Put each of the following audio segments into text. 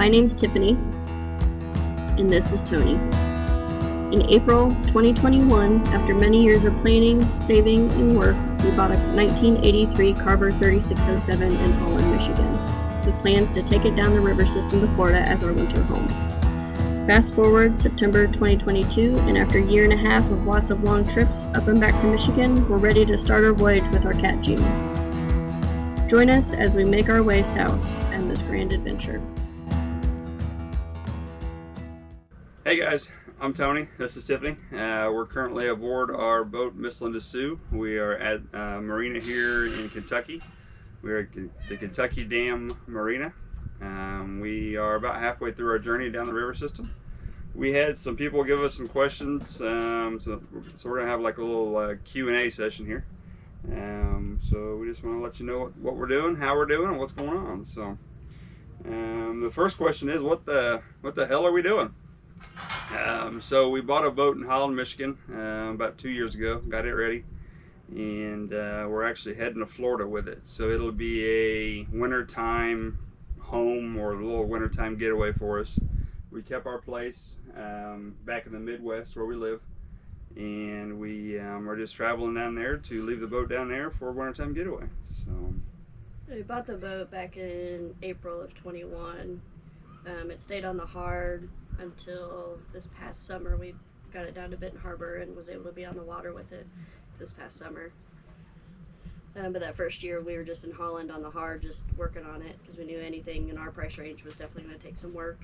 My name's Tiffany, and this is Tony. In April 2021, after many years of planning, saving, and work, we bought a 1983 Carver 3607 in Holland, Michigan, with plans to take it down the river system to Florida as our winter home. Fast forward September 2022, and after a year and a half of lots of long trips up and back to Michigan, we're ready to start our voyage with our cat June. Join us as we make our way south on this grand adventure. Hey guys, I'm Tony. This is Tiffany. We're currently aboard our boat Miss Linda Sue. We are at a marina here in Kentucky. We're at the Kentucky Dam Marina. We are about halfway through our journey down the river system. We had some people give us some questions, so we're gonna have like a little Q&A session here. So we just want to let you know what we're doing, how we're doing, and what's going on. So the first question is, what the hell are we doing? So we bought a boat in Holland, Michigan about 2 years ago, got it ready, and we're actually heading to Florida with it. So it'll be a wintertime home or a little wintertime getaway for us. We kept our place back in the Midwest where we live, and we are just traveling down there to leave the boat down there for a wintertime getaway. So we bought the boat back in April of 21. It stayed on the hard until this past summer. We got it down to Benton Harbor and was able to be on the water with it this past summer. But that first year we were just in Holland on the hard, just working on it, because we knew anything in our price range was definitely going to take some work.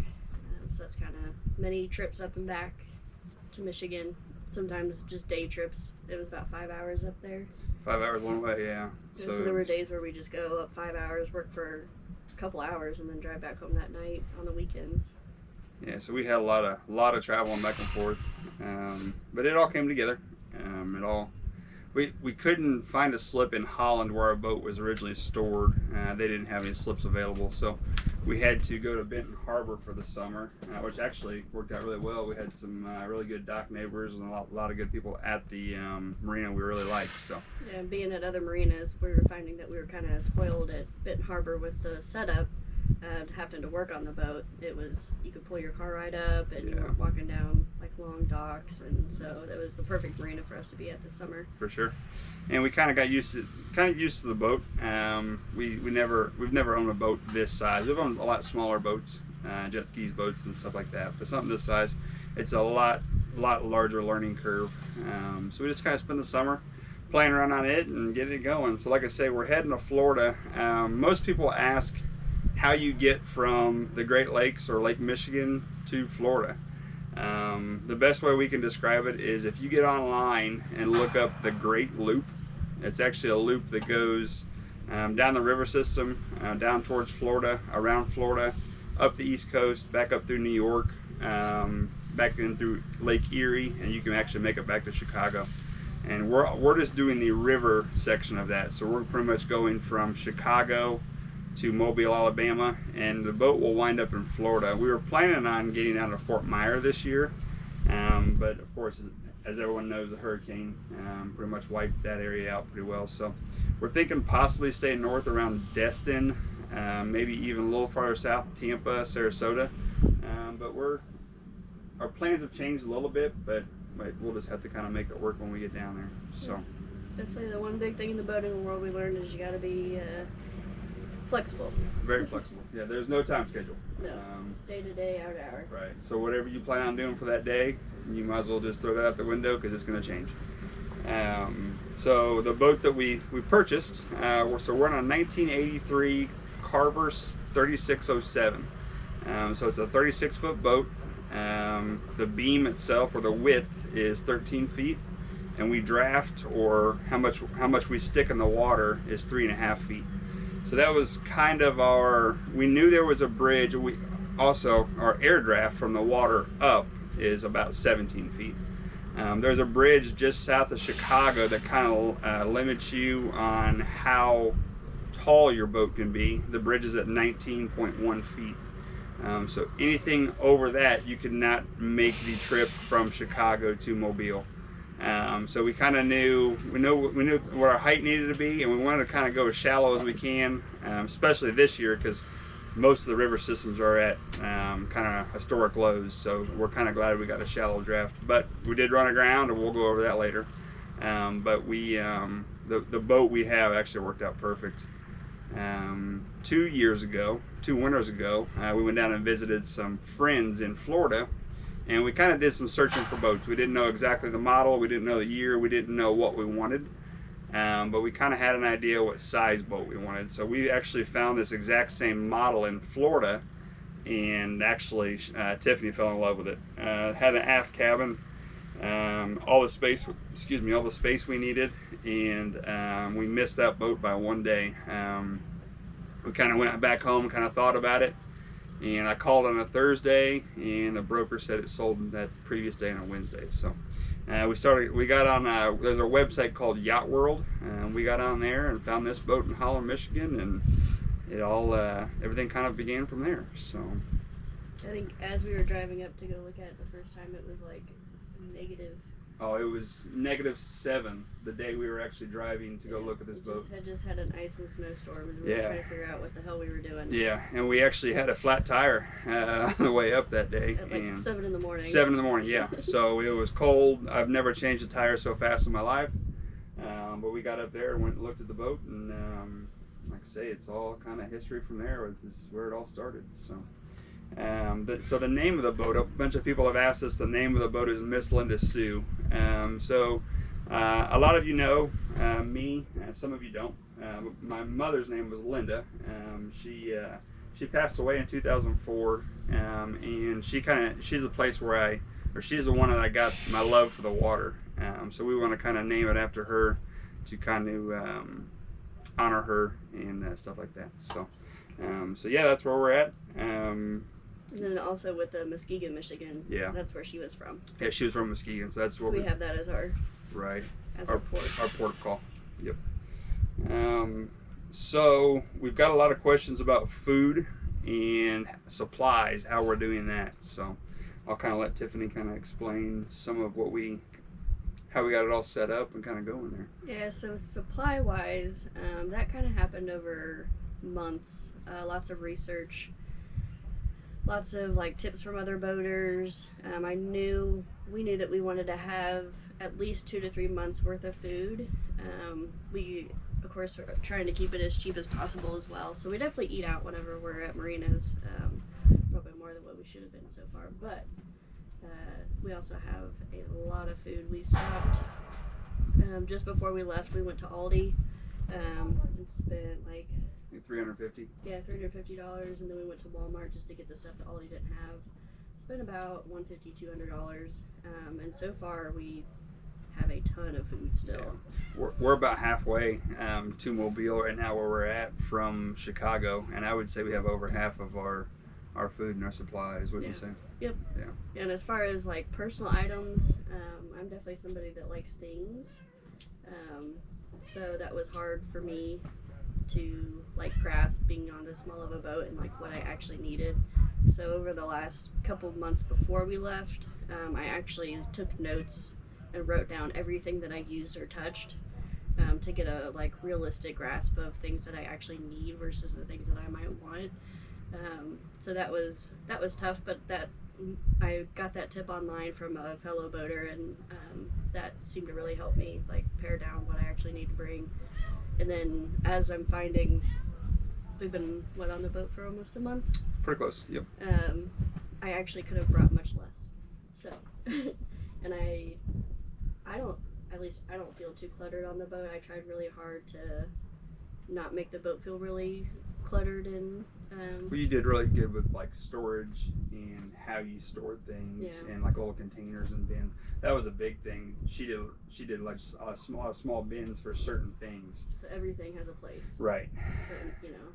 So that's kind of many trips up and back to Michigan, sometimes just day trips. It was about 5 hours up there. 5 hours one way, yeah. So there were days where we just go up 5 hours, work for a couple hours, and then drive back home that night on the weekends. Yeah, so we had a lot of traveling back and forth, but it all came together. We couldn't find a slip in Holland where our boat was originally stored. They didn't have any slips available, so we had to go to Benton Harbor for the summer, which actually worked out really well. We had some really good dock neighbors and a lot of good people at the marina we really liked. So yeah, being at other marinas, we were finding that we were kind of spoiled at Benton Harbor with the setup. Having to work on the boat, it was, you could pull your car right up, and you weren't walking down like long docks, and so it was the perfect marina for us to be at this summer. For sure, and we kind of got used to the boat. We've never owned a boat this size. We've owned a lot smaller boats, jet skis boats and stuff like that, but something this size, it's a lot larger learning curve. So we just kind of spend the summer playing around on it and getting it going. So like I say, we're heading to Florida. Most people ask how you get from the Great Lakes or Lake Michigan to Florida. The best way we can describe it is if you get online and look up the Great Loop. It's actually a loop that goes down the river system, down towards Florida, around Florida, up the East Coast, back up through New York, back in through Lake Erie, and you can actually make it back to Chicago. And we're just doing the river section of that. So we're pretty much going from Chicago to Mobile, Alabama, and the boat will wind up in Florida. We were planning on getting down to Fort Myer this year, but of course, as everyone knows, the hurricane pretty much wiped that area out pretty well. So we're thinking possibly staying north around Destin, maybe even a little farther south, Tampa, Sarasota. But our plans have changed a little bit, but we'll just have to kind of make it work when we get down there. So definitely the one big thing in the boating world we learned is you got to be flexible. Very flexible. Yeah, there's no time schedule. No. Day to day, hour to hour. Right. So whatever you plan on doing for that day, you might as well just throw that out the window, because it's going to change. So the boat that we purchased, so we're on a 1983 Carver 3607. So it's a 36-foot boat. The beam itself, or the width, is 13 feet, and we draft, or how much we stick in the water, is 3.5 feet. So that was kind of we knew there was a bridge. Our air draft from the water up is about 17 feet. There's a bridge just south of Chicago that kind of limits you on how tall your boat can be. The bridge is at 19.1 feet. So anything over that, you could not make the trip from Chicago to Mobile. So we kind of knew what our height needed to be, and we wanted to kind of go as shallow as we can, especially this year, because most of the river systems are at kind of historic lows, so we're kind of glad we got a shallow draft. But we did run aground, and we'll go over that later. But we the boat we have actually worked out perfect. 2 winters ago, we went down and visited some friends in Florida, and we kind of did some searching for boats. We didn't know exactly the model, we didn't know the year, we didn't know what we wanted, but we kind of had an idea what size boat we wanted. So we actually found this exact same model in Florida, and actually Tiffany fell in love with it. Had an aft cabin, all the space we needed, and we missed that boat by one day. We kind of went back home, kind of thought about it, and I called on a Thursday, and the broker said it sold that previous day on a Wednesday. So we got on there's a website called Yacht World, and we got on there and found this boat in Holland, Michigan, and it all everything kind of began from there. So I think as we were driving up to go look at it the first time, it was like negative. Oh, it was -7 the day we were actually driving to go look at this boat. Had just had an ice and snowstorm, and we were trying to figure out what the hell we were doing. Yeah, and we actually had a flat tire on the way up that day. At like 7 in the morning. 7 in the morning, yeah. So it was cold. I've never changed a tire so fast in my life. But we got up there and went and looked at the boat, and like I say, it's all kind of history from there. This is where it all started. So. So the name of the boat, a bunch of people have asked us, the name of the boat is Miss Linda Sue. A lot of you know me, some of you don't. My mother's name was Linda. She passed away in 2004, and she's a place where she's the one that I got my love for the water. So we want to kind of name it after her to kind of honor her and stuff like that. So yeah, that's where we're at. And then also with the Muskegon, Michigan. Yeah. That's where she was from. Yeah, she was from Muskegon, so that's where we have that as our port. Our port of call. Yep. So we've got a lot of questions about food and supplies, how we're doing that. So I'll kind of let Tiffany kind of explain some of how we got it all set up and kind of going there. Yeah. So supply wise, that kind of happened over months. Lots of research. Lots of like tips from other boaters. We knew that we wanted to have at least 2 to 3 months worth of food. We of course are trying to keep it as cheap as possible as well. So we definitely eat out whenever we're at marinas, probably more than what we should have been so far. But we also have a lot of food. We stopped just before we left. We went to Aldi and spent like $350. Yeah, $350, and then we went to Walmart just to get the stuff that Aldi didn't have. Spent about $150, $200, and so far we have a ton of food still. Yeah. We're about halfway to Mobile right now, where we're at from Chicago, and I would say we have over half of our food and our supplies. Wouldn't you say? Yep. Yeah. And as far as like personal items, I'm definitely somebody that likes things, so that was hard for me to like grasp being on this small of a boat and like what I actually needed. So over the last couple of months before we left, I actually took notes and wrote down everything that I used or touched, to get a like realistic grasp of things that I actually need versus the things that I might want. So that was tough, but I got that tip online from a fellow boater, and that seemed to really help me like pare down what I actually need to bring. And then as I'm finding, we've been on the boat for almost a month. Pretty close. Yep. I actually could have brought much less. So, and I don't feel too cluttered on the boat. I tried really hard to not make the boat feel really cluttered and well, you did really good with like storage and how you stored things, and like little containers and bins. That was a big thing. She did like a small bins for certain things. So everything has a place. Right. So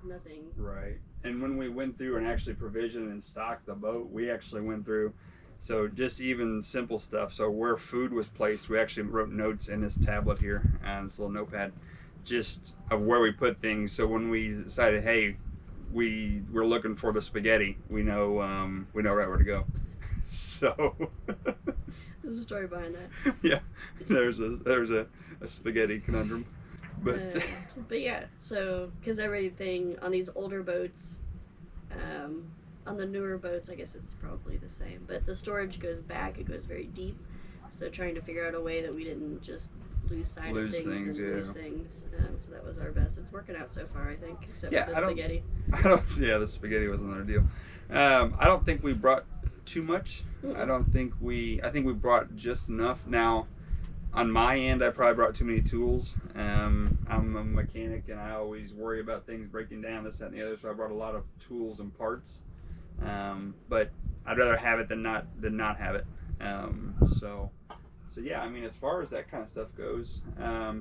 nothing. Right. And when we went through and actually provisioned and stocked the boat, we actually went through. So just even simple stuff. So where food was placed, we actually wrote notes in this tablet here and this little notepad, just of where we put things. So when we decided, hey, we're looking for the spaghetti, we know right where to go. So there's a story behind that. Yeah, there's a spaghetti conundrum, but but yeah. So because everything on these older boats, On the newer boats, I guess it's probably the same, but the storage goes back. It goes very deep. So trying to figure out a way that we didn't just lose sight of things and lose things. So that was our best. It's working out so far, I think, except for the spaghetti. Yeah, the spaghetti was another deal. I don't think we brought too much. Mm-mm. I think we brought just enough. Now, on my end, I probably brought too many tools. I'm a mechanic, and I always worry about things breaking down, this, that, and the other. So I brought a lot of tools and parts. But I'd rather have it than not have it. So yeah, I mean, as far as that kind of stuff goes,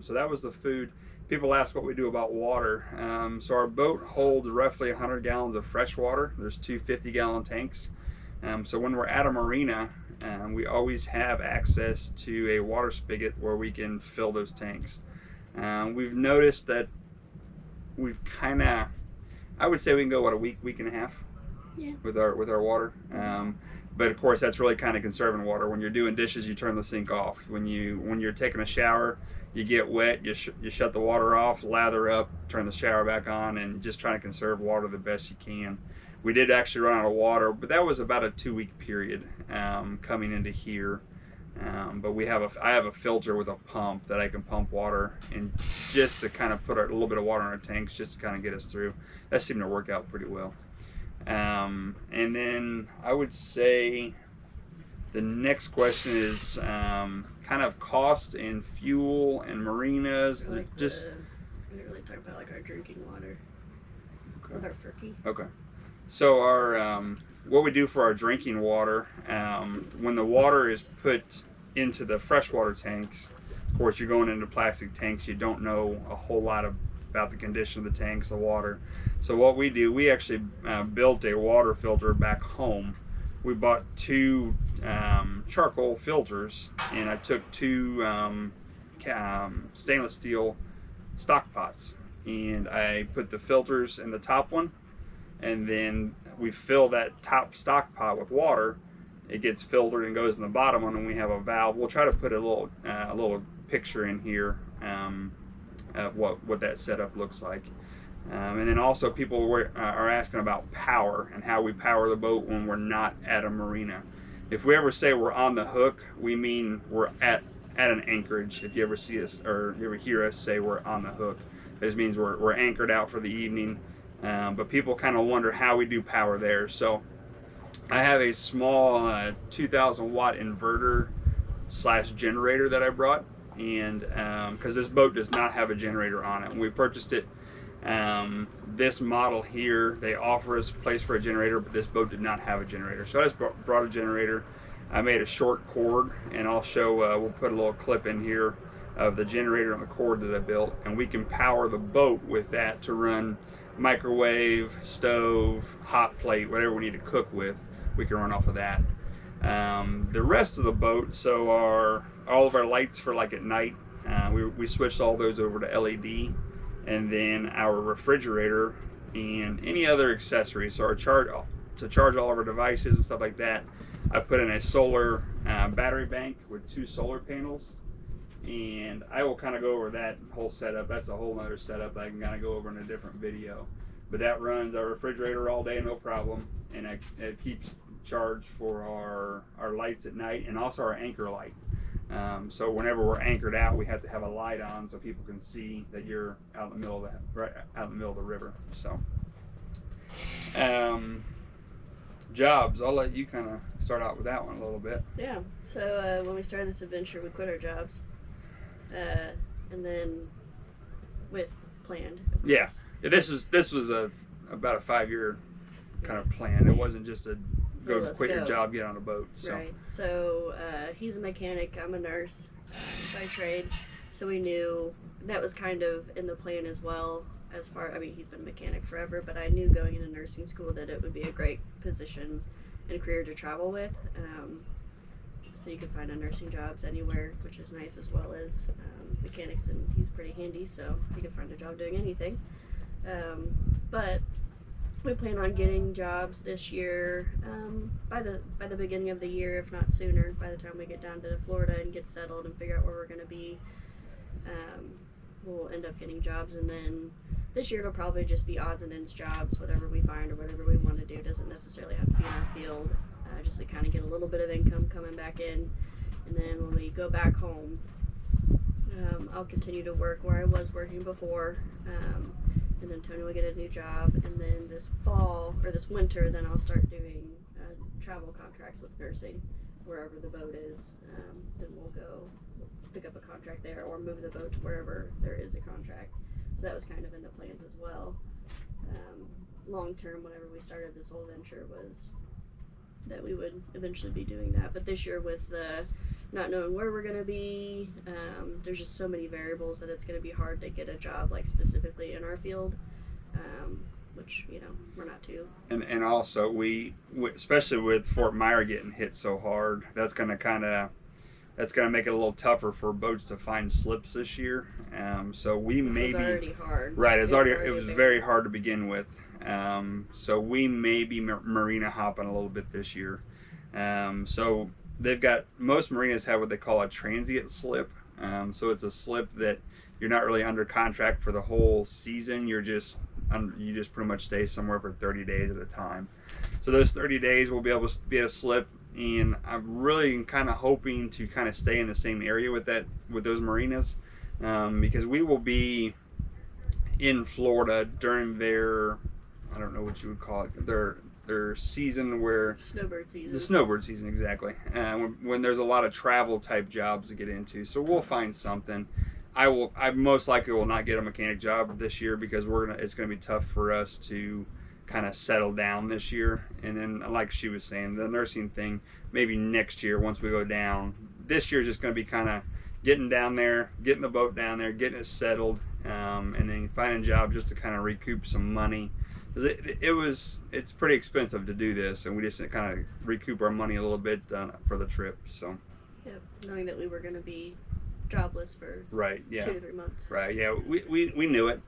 so that was the food. People ask what we do about water. So our boat holds roughly 100 gallons of fresh water. There's two 50-gallon tanks. So when we're at a marina, we always have access to a water spigot where we can fill those tanks. We've noticed that we've I would say we can go a week and a half. Yeah. With our water. But of course, that's really kind of conserving water. When you're doing dishes, you turn the sink off. When you're taking a shower, you get wet, you shut the water off, lather up, turn the shower back on, and just trying to conserve water the best you can. We did actually run out of water, but that was about a 2-week period coming into here. But I have a filter with a pump that I can pump water in, just to kind of put a little bit of water in our tanks, just to kind of get us through. That seemed to work out pretty well. And then I would say the next question is kind of cost and fuel and marinas. We didn't really talk about like our drinking water with our Furky. Okay. So our what we do for our drinking water, when the water is put into the freshwater tanks, of course you're going into plastic tanks. You don't know a whole lot about the condition of the tanks, the water. So what we do, we actually built a water filter back home. We bought 2 charcoal filters, and I took 2 stainless steel stock pots, and I put the filters in the top one, and then we fill that top stock pot with water. It gets filtered and goes in the bottom one, and we have a valve. We'll try to put a little picture in here of what that setup looks like. And then also people are asking about power and how we power the boat when we're not at a marina. If we ever say we're on the hook, we mean we're at an anchorage. If you ever see us or you ever hear us say we're on the hook, that just means we're anchored out for the evening. But people kind of wonder how we do power there. So I have a small 2,000 watt inverter / generator that I brought, and because this boat does not have a generator on it. When we purchased it, this model here, they offer us a place for a generator, but this boat did not have a generator. So I just brought a generator. I made a short cord, and I'll show, we'll put a little clip in here of the generator and the cord that I built, and we can power the boat with that to run microwave, stove, hot plate, whatever we need to cook with, we can run off of that. The rest of the boat, so all of our lights for like at night, we switched all those over to LED, and then our refrigerator and any other accessories, so to charge all of our devices and stuff like that, I put in a solar battery bank with 2 solar panels, and I will kind of go over that whole setup. That's a whole other setup I can kind of go over in a different video, but that runs our refrigerator all day, no problem, and it keeps charge for our lights at night, and also our anchor light. So whenever we're anchored out, we have to have a light on so people can see that you're out in the middle of the river. So jobs, I'll let you kind of start out with that one a little bit. Yeah. So when we started this adventure, we quit our jobs, and then with planned. Yes. Yeah. This was about a 5-year kind of plan. It wasn't just a quit your job, get on a boat. So. Right. So he's a mechanic. I'm a nurse by trade. So we knew that was kind of in the plan as well. I mean, he's been a mechanic forever, but I knew going into nursing school that it would be a great position and career to travel with. So you can find nursing jobs anywhere, which is nice, as well as mechanics, and he's pretty handy, so you can find a job doing anything. But we plan on getting jobs this year, by the beginning of the year, if not sooner. By the time we get down to Florida and get settled and figure out where we're going to be, we'll end up getting jobs, and then This year it'll probably just be odds and ends jobs, whatever we find or whatever we want to do. Doesn't necessarily have to be in our field, just to kind of get a little bit of income coming back in. And then when we go back home, I'll continue to work where I was working before, and then Tony will get a new job. And then this fall or this winter, then I'll start doing travel contracts with nursing wherever the boat is. Then we'll go pick up a contract there or move the boat to wherever there is a contract. So that was kind of in the plans as well. Long term, whenever we started this whole venture, was that we would eventually be doing that. But this year, with the not knowing where we're going to be, there's just so many variables that it's going to be hard to get a job like specifically in our field, which, you know, we're not too. And also we especially with Fort Myer getting hit so hard, that's going to make it a little tougher for boats to find slips this year. So we may be already hard. Right, it was very hard to begin with. So we may be marina hopping a little bit this year. So most marinas have what they call a transient slip. So it's a slip that you're not really under contract for the whole season. You just pretty much stay somewhere for 30 days at a time. So those 30 days will be able to be a slip, and I'm really kind of hoping to kind of stay in the same area with those marinas, because we will be in Florida during their, I don't know what you would call it, their season where snowbird season. The snowbird season, exactly. When there's a lot of travel type jobs to get into, so we'll find something. I most likely will not get a mechanic job this year because it's gonna be tough for us to kind of settle down this year. And then, like she was saying, the nursing thing maybe next year once we go down. This year is just gonna be kind of getting down there, getting the boat down there, getting it settled, and then finding a job just to kind of recoup some money. It's pretty expensive to do this, and we just kind of recoup our money a little bit for the trip. So, yep, knowing that we were going to be jobless for 2 to 3 months. Right, yeah, we knew it.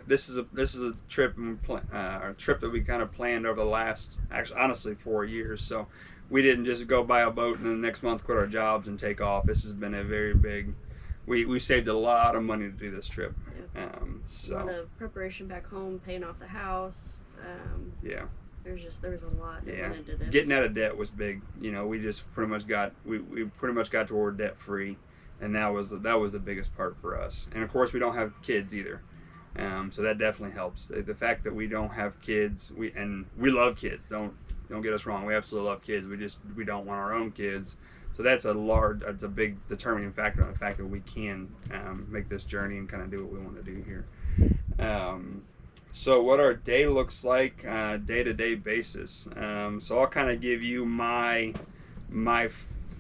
This is a trip that we kind of planned over the last, actually, honestly, 4 years. So we didn't just go buy a boat and then the next month quit our jobs and take off. This has been a very big. We saved a lot of money to do this trip. Yep. A lot of preparation back home, paying off the house. Yeah. There was a lot that went into this. Getting out of debt was big. You know, we just pretty much got to where we're debt free, and that was the biggest part for us. And of course, we don't have kids either, so that definitely helps. The fact that we don't have kids, we love kids. Don't get us wrong. We absolutely love kids. We don't want our own kids. So that's a big determining factor on the fact that we can make this journey and kind of do what we want to do here. So what our day looks like, day-to-day basis. So I'll kind of give you my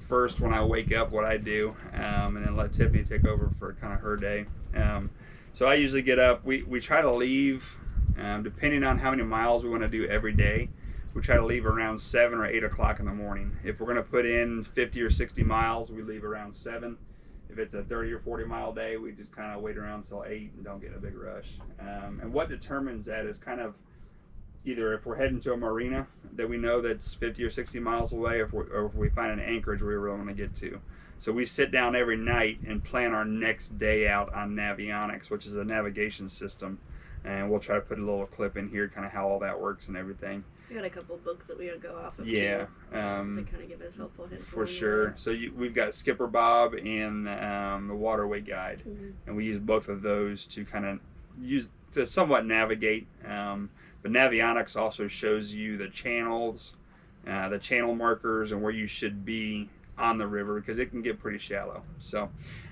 first when I wake up, what I do, and then let Tiffany take over for kind of her day. So I usually get up. We try to leave, depending on how many miles we want to do every day. We try to leave around 7 or 8 o'clock in the morning. If we're going to put in 50 or 60 miles, we leave around 7. If it's a 30 or 40 mile day, we just kind of wait around until 8 and don't get in a big rush. And what determines that is kind of either if we're heading to a marina that we know that's 50 or 60 miles away, or if we find an anchorage we really want to get to. So we sit down every night and plan our next day out on Navionics, which is a navigation system. And we'll try to put a little clip in here, kind of how all that works and everything. We got a couple books that we would go off of too. They kind of give us helpful hints. For sure. So we've got Skipper Bob and the Waterway Guide, and we use both of those to kind of use to somewhat navigate. But Navionics also shows you the channels, the channel markers, and where you should be on the river because it can get pretty shallow. So,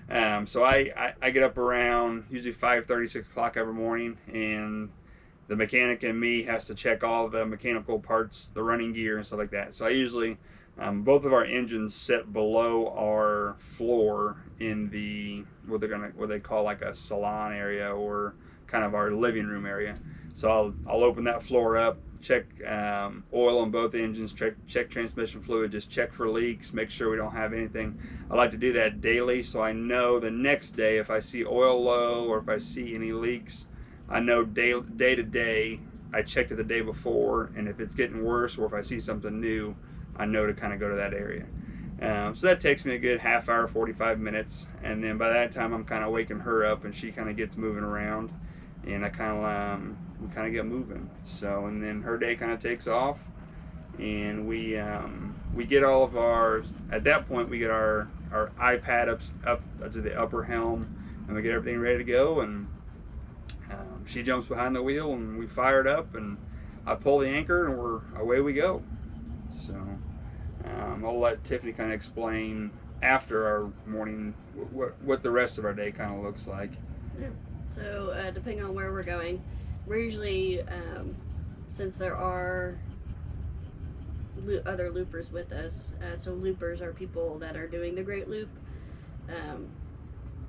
I get up around usually 5:30, 6 o'clock every morning, and the mechanic and me has to check all the mechanical parts, the running gear and stuff like that. So I usually, both of our engines sit below our floor in the, what they call like a salon area or kind of our living room area. So I'll open that floor up, check oil on both engines, check transmission fluid, just check for leaks, make sure we don't have anything. I like to do that daily so I know the next day if I see oil low or if I see any leaks, I know day to day, I checked it the day before, and if it's getting worse or if I see something new, I know to kind of go to that area. So that takes me a good half hour, 45 minutes, and then by that time I'm kind of waking her up and she kind of gets moving around. and I kind of we kind of get moving. So, and then her day kind of takes off, and we get all of our, at that point we get our iPad up to the upper helm, and we get everything ready to go, and she jumps behind the wheel, and we fire it up, and I pull the anchor, and away we go. So I'll let Tiffany kind of explain after our morning what the rest of our day kind of looks like. Yeah. So depending on where we're going, we're usually, since there are other loopers with us, so loopers are people that are doing the Great Loop,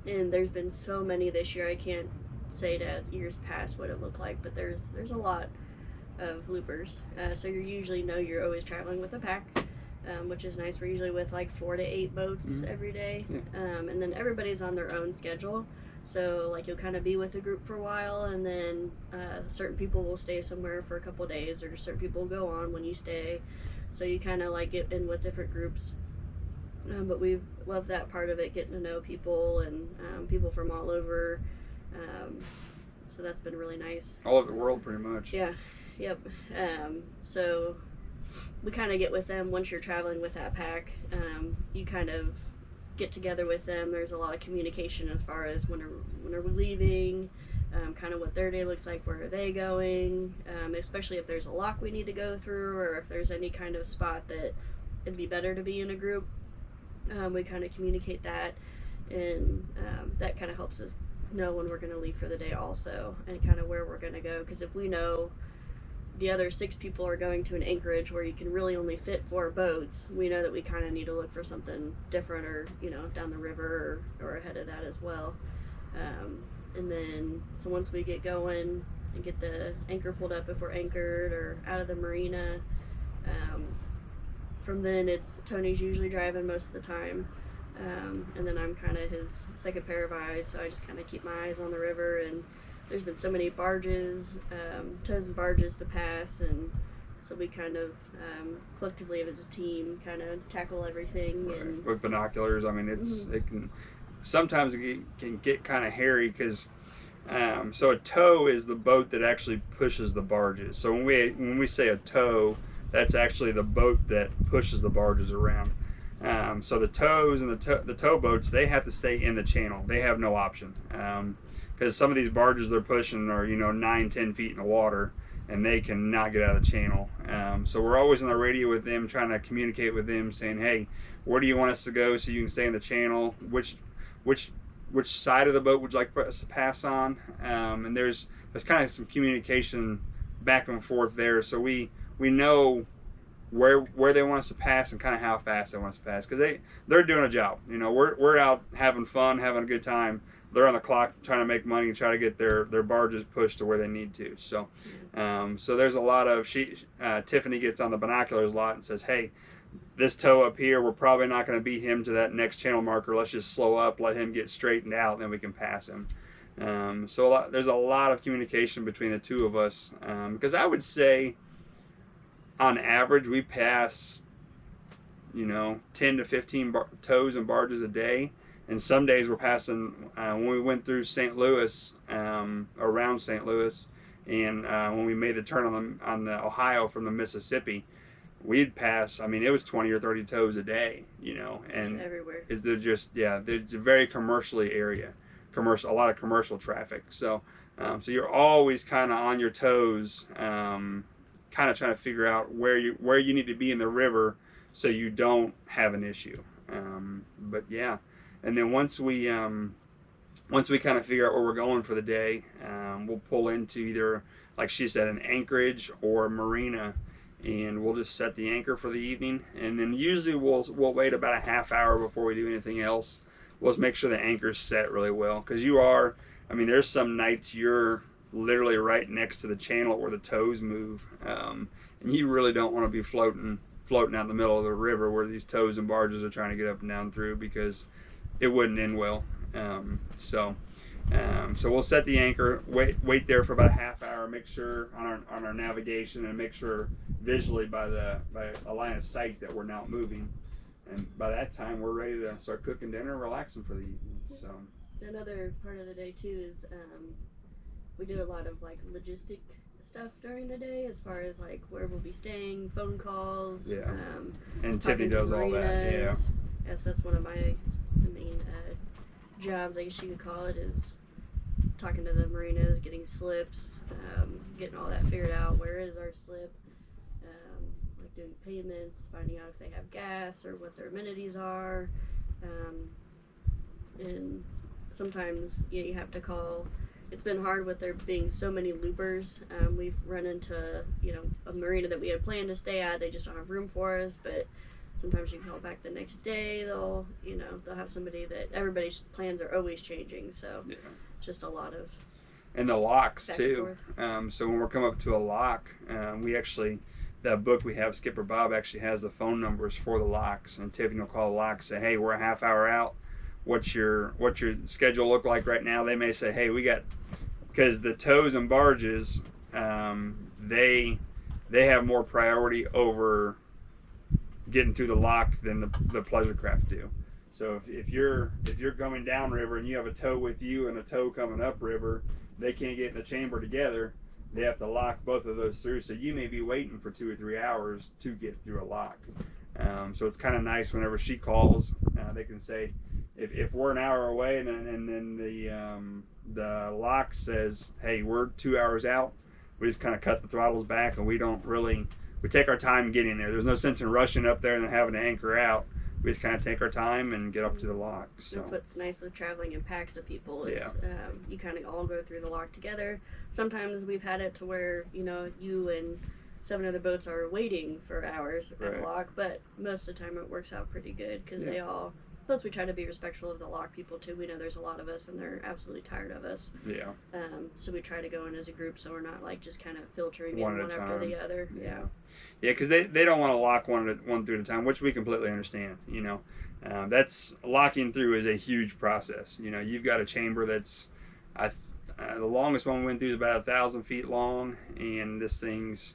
and there's been so many this year, I can't say to years past what it looked like, but there's a lot of loopers. So you usually know you're always traveling with a pack, which is nice. We're usually with like 4 to 8 boats every day, and then everybody's on their own schedule. So like you'll kind of be with a group for a while, and then certain people will stay somewhere for a couple of days, or certain people will go on when you stay. So you kind of like get in with different groups. But we've loved that part of it, getting to know people and people from all over. So that's been really nice. All over the world, pretty much. Yeah, yep. So we kind of get with them once you're traveling with that pack. You kind of get together with them. There's a lot of communication as far as when are we leaving, kind of what their day looks like, where are they going, especially if there's a lock we need to go through, or if there's any kind of spot that it'd be better to be in a group. We kind of communicate that, and that kind of helps us know when we're going to leave for the day also, and kind of where we're going to go, because if we know the other 6 people are going to an anchorage where you can really only fit 4 boats, we know that we kind of need to look for something different, or down the river, or ahead of that as well. And then so once we get going and get the anchor pulled up if we're anchored or out of the marina, from then it's Tony's usually driving most of the time. And then I'm kind of his second pair of eyes, so I just kind of keep my eyes on the river. And there's been so many barges, tows and barges to pass, and so we kind of collectively as a team kind of tackle everything. Right. And with binoculars, I mean, it can sometimes it can get kind of hairy, because so a tow is the boat that actually pushes the barges. So when we say a tow, that's actually the boat that pushes the barges around. So the tows and the tow boats, they have to stay in the channel. They have no option, because some of these barges they're pushing are 9-10 feet in the water, and they cannot get out of the channel. So we're always on the radio with them, trying to communicate with them, saying, hey, where do you want us to go so you can stay in the channel? Which side of the boat would you like for us to pass on? And there's kind of some communication back and forth there, so we know where they want us to pass and kind of how fast they want us to pass, because they're doing a job. We're out having fun, having a good time. They're on the clock trying to make money and try to get their barges pushed to where they need to. So so there's a lot of Tiffany gets on the binoculars a lot and says, hey, this tow up here, we're probably not going to beat him to that next channel marker. Let's just slow up, let him get straightened out, and then we can pass him. So there's a lot of communication between the two of us, because I would say on average we pass 10 to 15 tows and barges a day, and some days we're passing, when we went through St. Louis, around St. Louis, and when we made the turn on the Ohio from the Mississippi, we'd pass, it was 20 or 30 tows a day, and it's everywhere. it's a very commercially area, a lot of commercial traffic. So you're always kind of on your toes, kind of trying to figure out where you need to be in the river so you don't have an issue. But yeah, and then once we kind of figure out where we're going for the day, we'll pull into either, like she said, an anchorage or a marina, and we'll just set the anchor for the evening. And then usually we'll wait about a half hour before we do anything else. We'll just make sure the anchor's set really well, because there's some nights you're literally right next to the channel where the tows move, and you really don't want to be floating out in the middle of the river where these tows and barges are trying to get up and down through, because it wouldn't end well. So we'll set the anchor, wait there for about a half hour, make sure on our navigation, and make sure visually by a line of sight that we're not moving, and by that time we're ready to start cooking dinner and relaxing for the evening. So another part of the day too is we do a lot of like logistic stuff during the day, as far as like where we'll be staying, phone calls. Yeah. And talking Tiffany to does all that. Yeah. marinas. Yes, that's one of my main jobs, I guess you could call it, is talking to the marinas, getting slips, getting all that figured out. Where is our slip? Like doing payments, finding out if they have gas or what their amenities are. And sometimes you have to call. It's been hard with there being so many loopers. We've run into, a marina that we had planned to stay at. They just don't have room for us, but sometimes you call back the next day. They'll have somebody that everybody's plans are always changing. So Yeah. just a lot of. And the locks Back too. So when we're coming up to a lock, that book we have, Skipper Bob actually has the phone numbers for the locks, and Tiffany will call the lock, say, hey, we're a half hour out. What's your schedule look like right now? They may say, hey, we got, because the tows and barges, they have more priority over getting through the lock than the pleasure craft do. So if you're coming downriver and you have a tow with you and a tow coming upriver, they can't get in the chamber together. They have to lock both of those through. So you may be waiting for 2 or 3 hours to get through a lock. So it's kind of nice whenever she calls, they can say, if we're an hour away and then the lock says, hey, we're 2 hours out, we just kind of cut the throttles back, and we take our time getting there. There's no sense in rushing up there and then having to anchor out. We just kind of take our time and get up to the lock. So. That's what's nice with traveling in packs of people is you kind of all go through the lock together. Sometimes we've had it to where, you and 7 other boats are waiting for hours at the lock, but most of the time it works out pretty good because they all. Plus, we try to be respectful of the lock people too. We know there's a lot of us, and they're absolutely tired of us. Yeah. So we try to go in as a group, so we're not like just kind of filtering one in one after the other. Yeah. Yeah, because they don't want to lock one through at a time, which we completely understand. That's locking through is a huge process. You've got a chamber that's, the longest one we went through is about 1,000 feet long, and this thing's,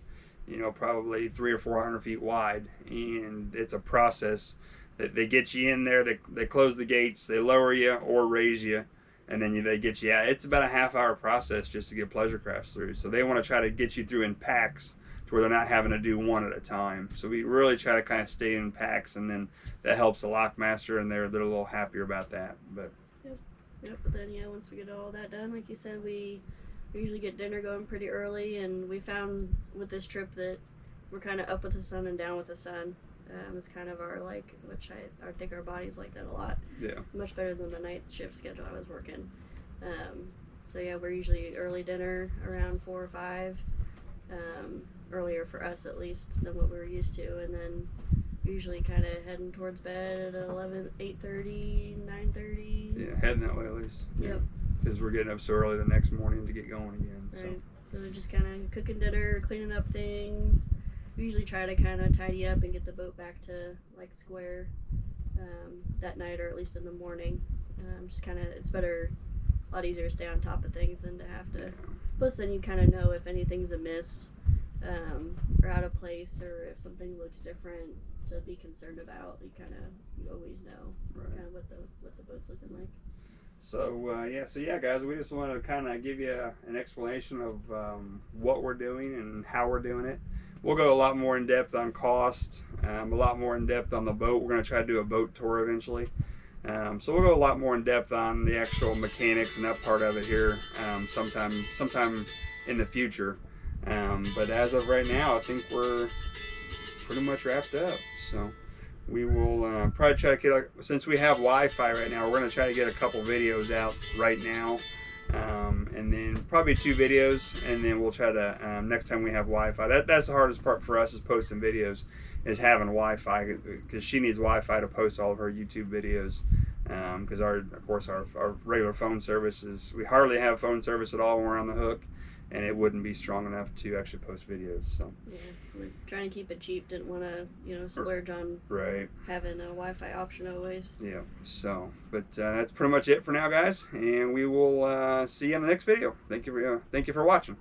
probably 300 or 400 feet wide, and it's a process. They get you in there, they close the gates, they lower you or raise you, and then they get you out. It's about a half-hour process just to get pleasure crafts through. So they want to try to get you through in packs to where they're not having to do one at a time. So we really try to kind of stay in packs, and then that helps the lockmaster, and they're a little happier about that. But Yep. But then once we get all that done, like you said, we usually get dinner going pretty early, and we found with this trip that we're kind of up with the sun and down with the sun. It's kind of our which I think our bodies like that a lot. Yeah. Much better than the night shift schedule I was working. So we're usually early dinner around 4 or 5, earlier for us at least than what we were used to, and then usually kind of heading towards bed at 8:30, 9:30. Yeah, heading that way at least. Yep. Because we're getting up so early the next morning to get going again. So. Right. So we're just kind of cooking dinner, cleaning up things. We usually try to kind of tidy up and get the boat back to square that night, or at least in the morning. Just kind of, it's better, a lot easier to stay on top of things than to have to. Yeah. Plus, then you kind of know if anything's amiss or out of place, or if something looks different to be concerned about. You always know kind of what the boat's looking like. So guys, we just wanted to kind of give you an explanation of what we're doing and how we're doing it. We'll go a lot more in depth on cost, a lot more in depth on the boat. We're going to try to do a boat tour eventually. So we'll go a lot more in depth on the actual mechanics and that part of it here sometime in the future. But as of right now, I think we're pretty much wrapped up. So we will probably try to get, since we have Wi-Fi right now, we're going to try to get a couple videos out right now. And then probably 2 videos, and then we'll try to, next time we have Wi-Fi, that's the hardest part for us is posting videos, is having Wi-Fi, because she needs Wi-Fi to post all of her YouTube videos, because our regular phone service we hardly have phone service at all when we're on the hook, and it wouldn't be strong enough to actually post videos. So yeah, we're trying to keep it cheap. Didn't want to splurge on having a Wi-Fi option always. Yeah. So, but that's pretty much it for now, guys, and we will see you in the next video. Thank you for watching.